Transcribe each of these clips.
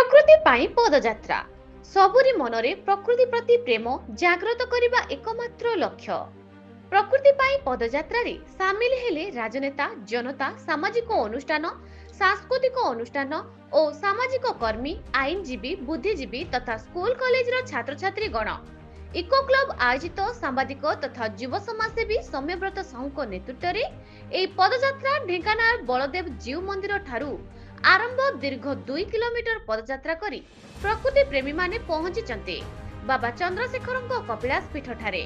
प्रकृति पाई पदयात्रा सबुरी मनरे प्रकृति प्रति प्रेम जागृत करने एकमात्र लक्ष्य। प्रकृति पाई पदयात्रा रे सामिल हेले राजनेता, जनता, सामाजिक अनुष्ठान, सांस्कृतिक अनुष्ठान और सामाजिक कर्मी, आईनजीवी, बुद्धिजीवी तथा स्कूल कॉलेज छात्र छात्री गण। इको क्लब आयोजित सांबादिक तथा युव समाजसेवी सौम्यव्रत साहू नेतृत्व में पदयात्रा ढेंकानाल बलदेव जीव मंदिर ठारू आरंभ दीर्घ 2 किलोमीटर पदयात्रा करी प्रकृति प्रेमी माने पहुंची बाबा चंद्रशेखर कपिलास पीठ ठारे।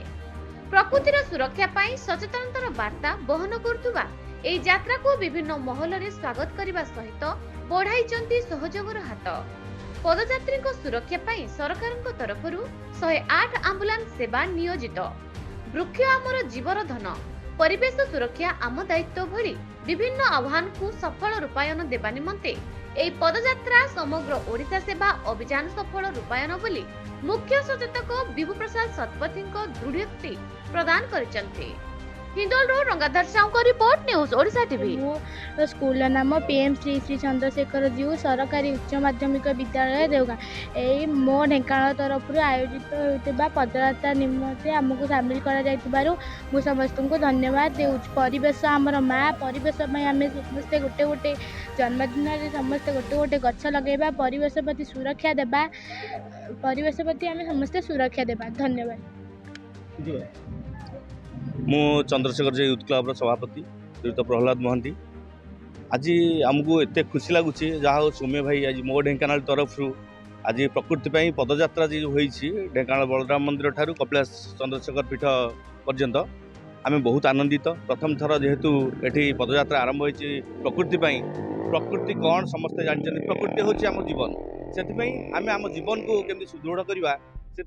प्रकृतिर सुरक्षा पाई सचेतनतार वार्ता बहन करुवा एई यात्रा को विभिन्न महल रे स्वागत करने सहित बढ़ाई सहयोगर हाथ। पदयात्री सुरक्षा पाई सरकार तरफरु 108 आम्बुलांस सेवा नियोजित। वृक्ष आमर जीवर धन, परिवेश सुरक्षा आम दायित्व भली विभिन्न आह्वान को सफल रूपायन देवा निमंते एई पदयात्रा समग्र ओडिशा सेवा अभियान सफल रूपायन बोली मुख्य सचेतक विभु प्रसाद शतपथी दृढ़ोक्ति प्रदान करिसंते। हिंदोल रोड रंगाधर साहू को रिपोर्ट, न्यूज ओडिशा टीवी। मो स्कूल नाम पीएम श्री श्री चंद्रशेखर जीव सरकारी उच्च माध्यमिक विद्यालय देवगाँ। यही मो ढेंकानाल तरफ आयोजित होता पदयात्रा निमंते आमको सामिल कर समस्त को धन्यवाद देउछु। परिवेश आमर माँ, परिवेश आम समस्ते गोटे गोटे जन्मदिन समस्ते गोटे गोटे गछ लगेबा, परिवेश प्रति सुरक्षा देबा, परिवेश प्रति आम समस्ते सुरक्षा देबा। धन्यवाद। मु चंद्रशेखर जी यूथ क्लब सभापति श्रीयुत प्रहलाद महांती। आज आमको एत खुशी लगुच जहाँ सौम्य भाई आज मो ढेंकानाल तरफ आज प्रकृति पदयात्रा जी होती ढेंकानाल बलराम मंदिर ठारू कपिलास चंद्रशेखर पीठ पर्यंत आम बहुत आनंदित। प्रथम थर जेहेतु ये पदयात्रा आरंभ होती प्रकृति कौन समस्ते जानते, प्रकृति हूँ आम जीवन, से आम जीवन को केमती सुदृढ़ करवा से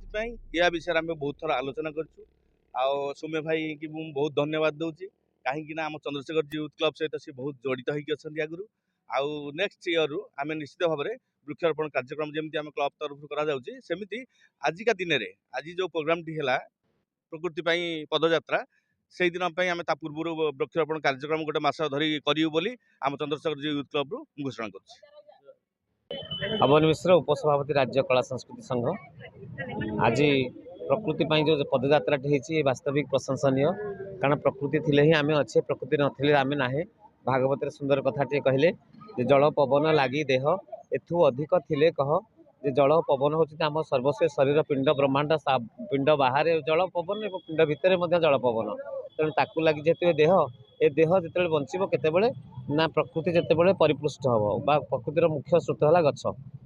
या विषय आम बहुत थर आलोचना करूँ। आओ सौम्य भाई की मुझे बहुत धन्यवाद दूसरी कहीं आम चंद्रशेखर जी यूथ क्लब सहित सी बहुत जड़ित होती आगु। आउ नेक्स्ट ईयर आम निश्चित भाव में वृक्षारोपण कार्यक्रम जमी आम क्लब तरफ करमती आजिका दिन में आज जो प्रोग्राम टी है प्रकृति पदयात्रा से दिन आम पूर्व वृक्षारोपण कार्यक्रम गोटे मास धरी करूँ बोली आम चंद्रशेखर जी यूथ क्लब रु घोषणा कर। अवन मिश्र उपसभापति राज्य कला संस्कृति संघ। आज प्रकृति जो पदयात्राटी होती वास्तविक प्रशंसनीय, कारण प्रकृति थिले ही आम अच्छे, प्रकृति नथिले आम ना। भागवत सुंदर कथाटे कहले जे जल पवन लगी देह एथु अधिक थिले कह जे जल पवन हूँ आम सर्वस्व शरीर पिंड ब्रह्मांड पिंड बाहर जल पवन और पिंड भितर जल पवन, तेणु ताकू लगी जेते देह ए देह जिते बंचब केतेबेले ना प्रकृति जितेबाला परिपुष्ट हम बा प्रकृतिर मुख्य स्रोत है गछ।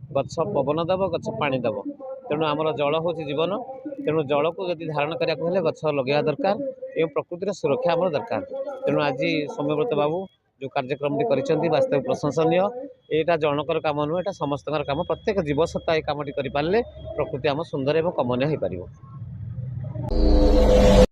गछ पवन दब, गछ पानी दब, तेणु आमर जल हूँ जीवन। तेणु जल को जब धारण कराया गछ लगे दरकार एवं प्रकृतिर सुरक्षा आम दरकार। तेणु आज सौम्यव्रत बाबू जो कार्यक्रम कर वास्तविक प्रशंसनीय। यहाँ जनकर काम नुहे, यहाँ समस्त काम, प्रत्येक जीव सत्ता ये कमटी करें प्रकृति आम सुंदर एवं कमनीय हो पार।